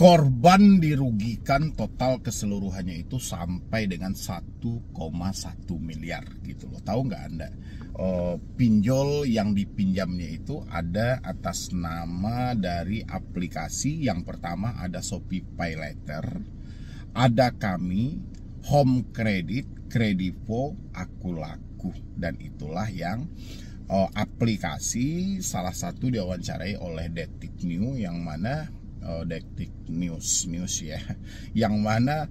Korban dirugikan total keseluruhannya itu sampai dengan 1,1 miliar gitu loh. Tahu nggak Anda? Pinjol yang dipinjamnya itu ada atas nama dari aplikasi. Yang pertama ada Shopee PayLater, ada Kami, Home Credit, Kredivo, Akulaku, dan itulah yang aplikasi salah satu diwawancarai oleh Detik News yang mana Detik News ya, yang mana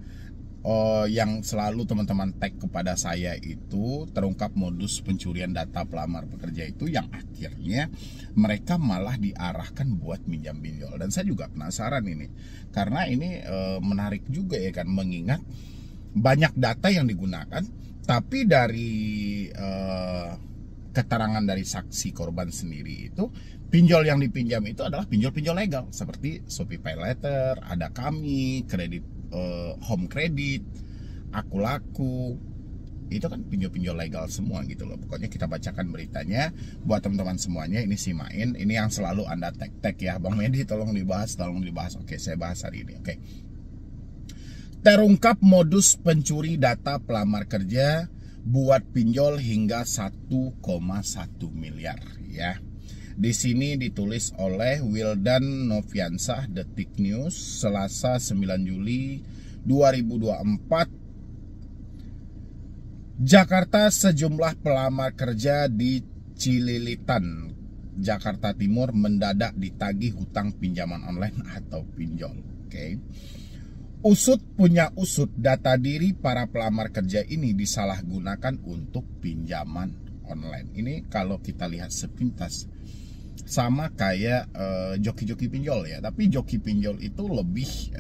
yang selalu teman-teman tag kepada saya itu terungkap modus pencurian data pelamar pekerja itu yang akhirnya mereka malah diarahkan buat minjam pinjol. Dan saya juga penasaran ini, karena ini menarik juga ya kan, mengingat banyak data yang digunakan, tapi dari keterangan dari saksi korban sendiri itu pinjol yang dipinjam itu adalah pinjol-pinjol legal seperti Shopee PayLater, ada Kami, kredit Home Credit, Akulaku, itu kan pinjol-pinjol legal semua gitu loh. Pokoknya kita bacakan beritanya buat teman-teman semuanya. Ini simain, ini yang selalu Anda tag ya, Bang Medi tolong dibahas. Oke, saya bahas hari ini. Oke. Terungkap modus pencuri data pelamar kerja buat pinjol hingga 1,1 miliar ya. Di sini ditulis oleh Wildan Noviansah, Detik News, Selasa 9 Juli 2024. Jakarta, sejumlah pelamar kerja di Cililitan, Jakarta Timur mendadak ditagih hutang pinjaman online atau pinjol. Oke. Usut punya usut, data diri para pelamar kerja ini disalahgunakan untuk pinjaman online. Ini kalau kita lihat sepintas sama kayak joki-joki pinjol ya, tapi joki pinjol itu lebih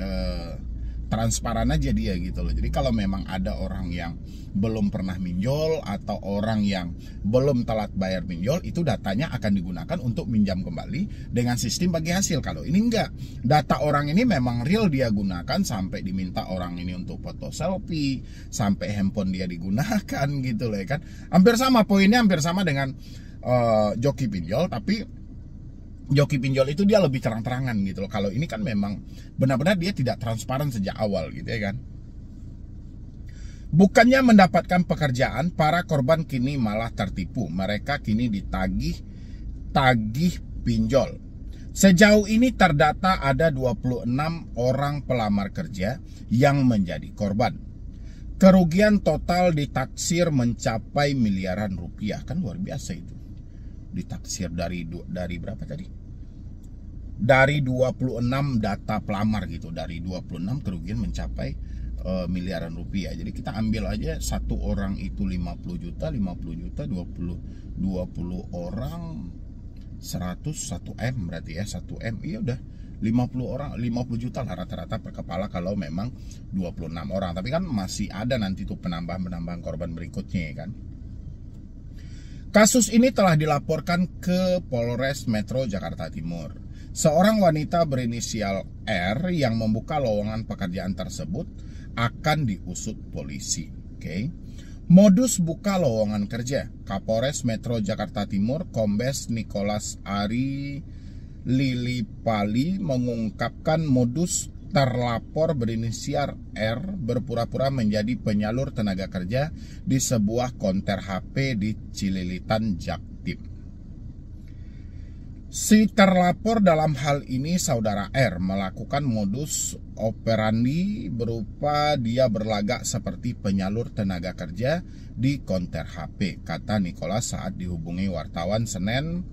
transparan aja dia gitu loh. Jadi kalau memang ada orang yang belum pernah minjol atau orang yang belum telat bayar pinjol, itu datanya akan digunakan untuk minjam kembali dengan sistem bagi hasil. Kalau ini enggak, data orang ini memang real dia gunakan, sampai diminta orang ini untuk foto selfie, sampai handphone dia digunakan gitu loh ya kan. Hampir sama poinnya, hampir sama dengan joki pinjol, tapi joki pinjol itu dia lebih terang-terangan gitu loh. Kalau ini kan memang benar-benar dia tidak transparan sejak awal gitu ya kan. Bukannya mendapatkan pekerjaan, para korban kini malah tertipu. Mereka kini tagih pinjol. Sejauh ini terdata ada 26 orang pelamar kerja yang menjadi korban. Kerugian total ditaksir mencapai miliaran rupiah. Kan luar biasa itu. Ditaksir dari berapa tadi? Dari 26 data pelamar gitu. Dari 26 kerugian mencapai miliaran rupiah. Jadi kita ambil aja satu orang itu 50 juta, 20 orang 101 M berarti ya, 1 M. Iya udah 50 orang 50 juta lah rata-rata per kepala kalau memang 26 orang. Tapi kan masih ada nanti tuh penambahan korban berikutnya ya kan. Kasus ini telah dilaporkan ke Polres Metro Jakarta Timur. Seorang wanita berinisial R yang membuka lowongan pekerjaan tersebut akan diusut polisi. Oke. Modus buka lowongan kerja. Kapolres Metro Jakarta Timur Kombes Nicholas Ari Lilipali mengungkapkan modus terlapor berinisial R berpura-pura menjadi penyalur tenaga kerja di sebuah konter HP di Cililitan, Jaktim. Si terlapor dalam hal ini saudara R melakukan modus operandi berupa dia berlagak seperti penyalur tenaga kerja di konter HP, kata Nicholas saat dihubungi wartawan Senin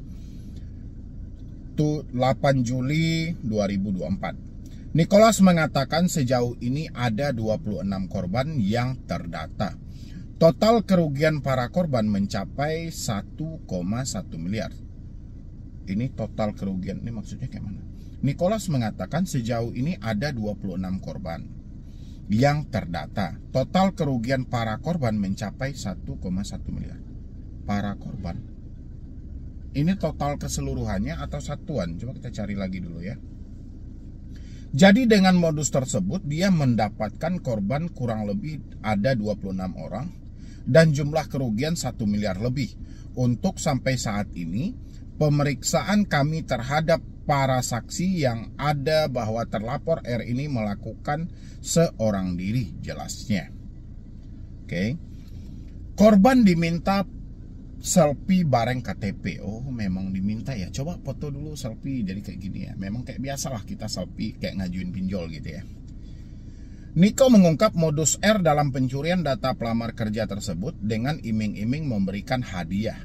8 Juli 2024. Nicholas mengatakan sejauh ini ada 26 korban yang terdata. Total kerugian para korban mencapai 1,1 miliar. Ini total kerugian, ini maksudnya kayak mana? Nicholas mengatakan sejauh ini ada 26 korban yang terdata. Total kerugian para korban mencapai 1,1 miliar. Para korban. Ini total keseluruhannya atau satuan? Coba kita cari lagi dulu ya. Jadi dengan modus tersebut dia mendapatkan korban kurang lebih ada 26 orang dan jumlah kerugian 1 miliar lebih. Untuk sampai saat ini pemeriksaan kami terhadap para saksi yang ada bahwa terlapor R ini melakukan seorang diri, jelasnya. Oke. Korban diminta selfie bareng KTP. Oh, memang diminta ya. Coba foto dulu selfie jadi kayak gini ya. Memang kayak biasalah kita selfie kayak ngajuin pinjol gitu ya. Niko mengungkap modus R dalam pencurian data pelamar kerja tersebut dengan iming-iming memberikan hadiah.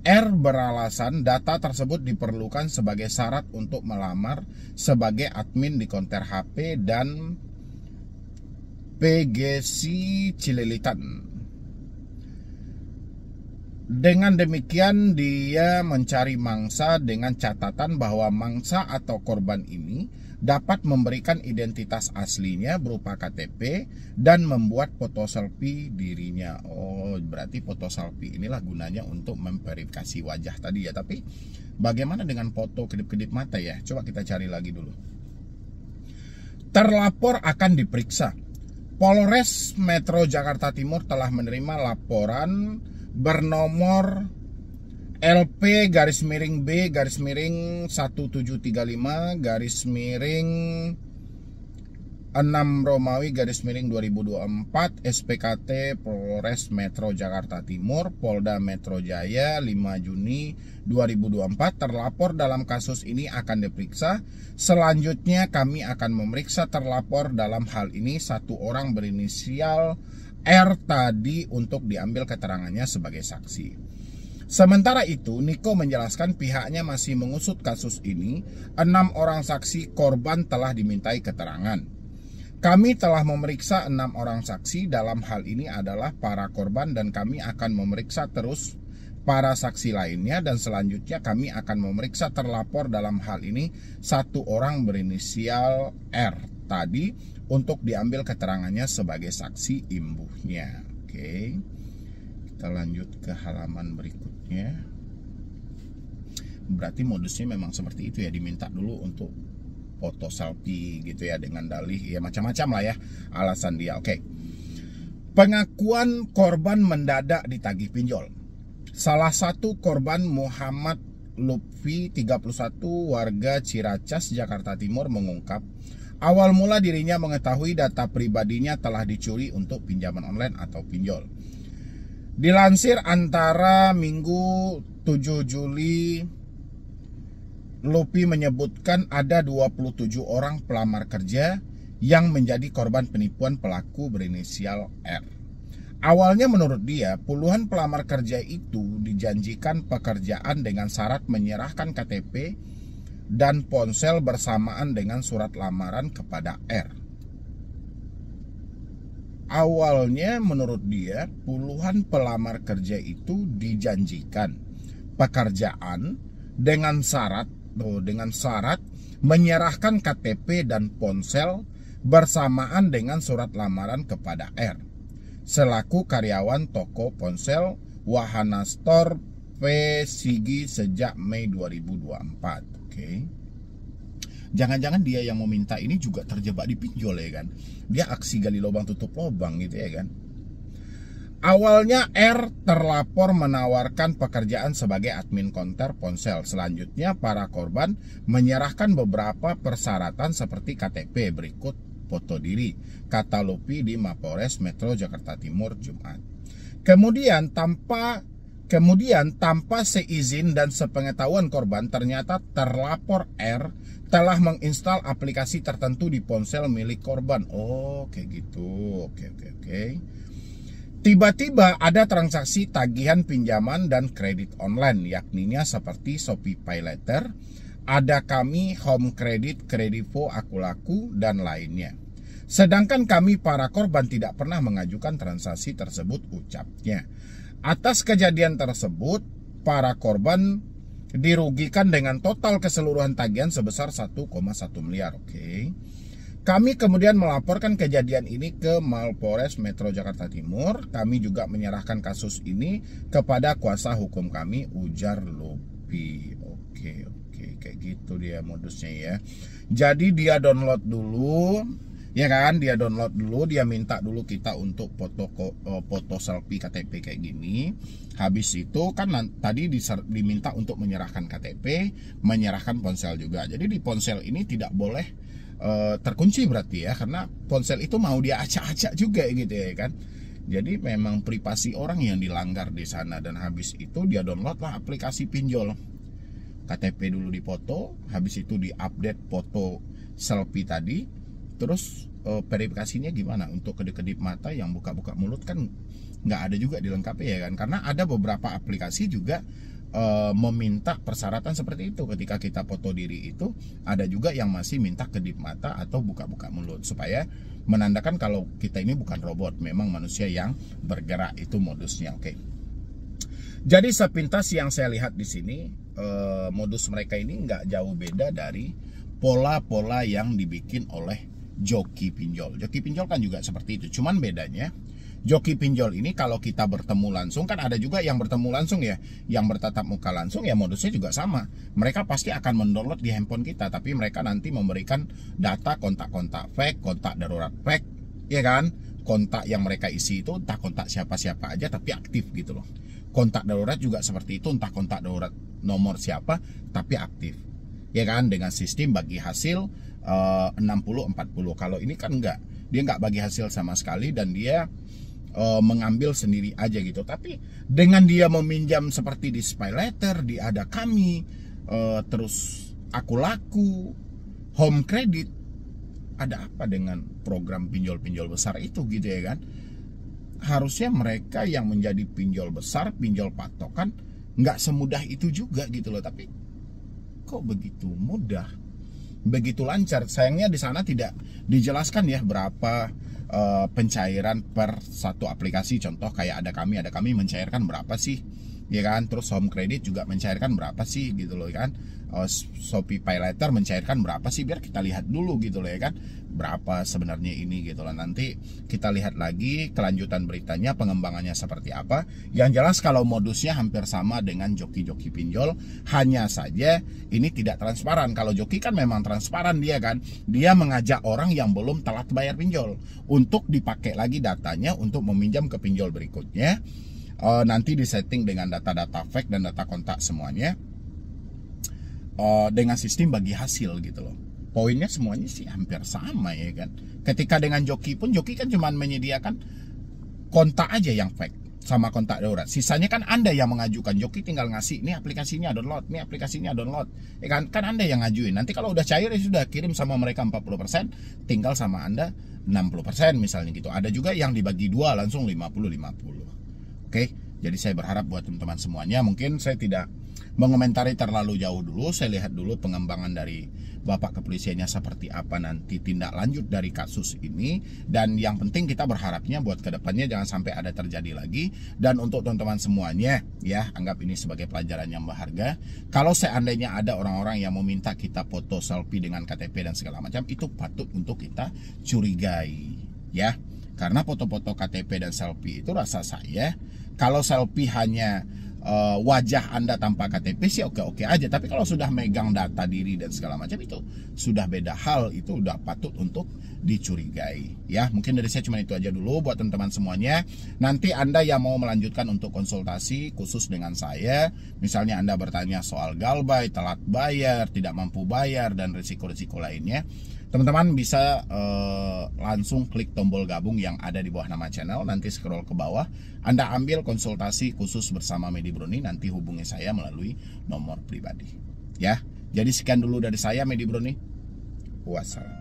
R beralasan data tersebut diperlukan sebagai syarat untuk melamar sebagai admin di konter HP dan PGC Cililitan. Dengan demikian dia mencari mangsa dengan catatan bahwa mangsa atau korban ini dapat memberikan identitas aslinya berupa KTP dan membuat foto selfie dirinya. Oh, berarti foto selfie inilah gunanya untuk memverifikasi wajah tadi ya. Tapi bagaimana dengan foto kedip-kedip mata ya? Coba kita cari lagi dulu. Terlapor akan diperiksa. Polres Metro Jakarta Timur telah menerima laporan bernomor LP_B_6 SPKT Polres Metro Jakarta Timur Polda Metro Jaya 5 Juni 2024. Terlapor dalam kasus ini akan diperiksa. Selanjutnya kami akan memeriksa terlapor dalam hal ini satu orang berinisial R tadi untuk diambil keterangannya sebagai saksi. Sementara itu, Niko menjelaskan pihaknya masih mengusut kasus ini. 6 orang saksi korban telah dimintai keterangan. Kami telah memeriksa 6 orang saksi. Dalam hal ini adalah para korban dan kami akan memeriksa terus para saksi lainnya. Dan selanjutnya kami akan memeriksa terlapor dalam hal ini satu orang berinisial R tadi untuk diambil keterangannya sebagai saksi imbuhnya. Oke. Kita lanjut ke halaman berikutnya. Berarti modusnya memang seperti itu ya, diminta dulu untuk foto selfie gitu ya dengan dalih ya macam-macam lah ya alasan dia. Oke. Pengakuan korban mendadak ditagih pinjol. Salah satu korban Muhammad Lutfi 31 warga Ciracas Jakarta Timur mengungkap awal mula dirinya mengetahui data pribadinya telah dicuri untuk pinjaman online atau pinjol. Dilansir antara Minggu 7 Juli, Lutfi menyebutkan ada 27 orang pelamar kerja yang menjadi korban penipuan pelaku berinisial R. Awalnya menurut dia, puluhan pelamar kerja itu dijanjikan pekerjaan dengan syarat menyerahkan KTP dan ponsel bersamaan dengan surat lamaran kepada R. Awalnya menurut dia puluhan pelamar kerja itu dijanjikan pekerjaan dengan syarat menyerahkan KTP dan ponsel bersamaan dengan surat lamaran kepada R selaku karyawan toko ponsel Wahana Store P Sigi sejak Mei 2024. Oke. Jangan-jangan dia yang meminta ini juga terjebak di pinjol ya kan. Dia aksi gali lubang tutup lubang gitu ya kan. Awalnya R terlapor menawarkan pekerjaan sebagai admin konter ponsel. Selanjutnya para korban menyerahkan beberapa persyaratan seperti KTP berikut foto diri, kata Lutfi di Mapolres Metro Jakarta Timur Jumat. Kemudian tanpa seizin dan sepengetahuan korban, ternyata terlapor R telah menginstal aplikasi tertentu di ponsel milik korban. Oh, kayak gitu. Oke. Tiba-tiba ada transaksi tagihan pinjaman dan kredit online, yakninya seperti Shopee Pay Later, Ada Kami, Home Credit, Kredivo, Akulaku, dan lainnya. Sedangkan kami para korban tidak pernah mengajukan transaksi tersebut, ucapnya. Atas kejadian tersebut, para korban dirugikan dengan total keseluruhan tagihan sebesar 1,1 miliar. Oke. Kami kemudian melaporkan kejadian ini ke Mapolres Metro Jakarta Timur. Kami juga menyerahkan kasus ini kepada kuasa hukum kami, ujar Lutfi. Oke, kayak gitu dia modusnya ya. Jadi dia download dulu Ya kan, dia download dulu, dia minta dulu kita untuk foto selfie KTP kayak gini. Habis itu kan tadi diminta untuk menyerahkan KTP, menyerahkan ponsel juga. Jadi di ponsel ini tidak boleh terkunci berarti ya, karena ponsel itu mau dia acak-acak juga gitu ya kan. Jadi memang privasi orang yang dilanggar di sana. Dan habis itu dia download lah aplikasi pinjol. KTP dulu dipoto, habis itu diupdate foto selfie tadi. Terus verifikasinya gimana untuk kedip-kedip mata yang buka-buka mulut kan nggak ada juga dilengkapi ya kan, karena ada beberapa aplikasi juga meminta persyaratan seperti itu. Ketika kita foto diri itu ada juga yang masih minta kedip mata atau buka-buka mulut, supaya menandakan kalau kita ini bukan robot, memang manusia yang bergerak, itu modusnya. Oke. Jadi sepintas yang saya lihat di sini, modus mereka ini nggak jauh beda dari pola-pola yang dibikin oleh joki pinjol. Joki pinjol kan juga seperti itu. Cuman bedanya joki pinjol ini kalau kita bertemu langsung, kan ada juga yang bertemu langsung ya, yang bertatap muka langsung ya, modusnya juga sama. Mereka pasti akan mendownload di handphone kita, tapi mereka nanti memberikan data kontak-kontak fake, kontak darurat fake, ya kan? Kontak yang mereka isi itu entah kontak siapa-siapa aja tapi aktif gitu loh. Kontak darurat juga seperti itu, entah kontak darurat nomor siapa tapi aktif. Ya kan, dengan sistem bagi hasil 60-40. Kalau ini kan enggak, dia enggak bagi hasil sama sekali dan dia mengambil sendiri aja gitu. Tapi dengan dia meminjam seperti di SpyLetter, di Ada Kami, terus Aku Laku, Home Credit, ada apa dengan program pinjol-pinjol besar itu gitu ya kan? Harusnya mereka yang menjadi pinjol besar, pinjol patokan, nggak semudah itu juga gitu loh. Tapi kok begitu mudah, begitu lancar. Sayangnya di sana tidak dijelaskan ya berapa pencairan per satu aplikasi. Contoh kayak Ada Kami mencairkan berapa sih, ya kan? Terus Home Credit juga mencairkan berapa sih gitu loh kan? Shopee PayLater mencairkan berapa sih, biar kita lihat dulu gitu loh ya kan, berapa sebenarnya ini gitu loh. Nanti kita lihat lagi kelanjutan beritanya, pengembangannya seperti apa. Yang jelas kalau modusnya hampir sama dengan joki-joki pinjol, hanya saja ini tidak transparan. Kalau joki kan memang transparan, dia kan, dia mengajak orang yang belum telat bayar pinjol untuk dipakai lagi datanya untuk meminjam ke pinjol berikutnya. Nanti disetting dengan data-data fake dan data kontak semuanya, dengan sistem bagi hasil gitu loh. Poinnya semuanya sih hampir sama ya kan. Ketika dengan joki pun, joki kan cuma menyediakan kontak aja yang fake sama kontak darurat. Sisanya kan Anda yang mengajukan. Joki tinggal ngasih, ini aplikasinya download, ini aplikasinya download. Ya kan Anda yang ngajuin. Nanti kalau udah cair ya sudah, kirim sama mereka 40%, tinggal sama Anda 60% misalnya gitu. Ada juga yang dibagi dua langsung 50-50. Oke. Jadi saya berharap buat teman-teman semuanya, mungkin saya tidak mengomentari terlalu jauh dulu. Saya lihat dulu pengembangan dari Bapak Kepolisiannya seperti apa, nanti tindak lanjut dari kasus ini. Dan yang penting kita berharapnya buat kedepannya jangan sampai ada terjadi lagi. Dan untuk teman-teman semuanya ya, anggap ini sebagai pelajaran yang berharga. Kalau seandainya ada orang-orang yang meminta kita foto selfie dengan KTP dan segala macam, itu patut untuk kita curigai ya. Karena foto-foto KTP dan selfie itu rasa saya, kalau selfie hanya wajah Anda tanpa KTP sih oke-oke aja. Tapi kalau sudah megang data diri dan segala macam, itu sudah beda hal, itu udah patut untuk dicurigai ya. Mungkin dari saya cuma itu aja dulu buat teman-teman semuanya. Nanti Anda yang mau melanjutkan untuk konsultasi khusus dengan saya, misalnya Anda bertanya soal galbay, telat bayar, tidak mampu bayar, dan risiko-risiko lainnya, teman-teman bisa langsung klik tombol gabung yang ada di bawah nama channel. Nanti scroll ke bawah, Anda ambil konsultasi khusus bersama Medi Broni. Nanti hubungi saya melalui nomor pribadi ya. Jadi sekian dulu dari saya, Medi Broni. Wassalam.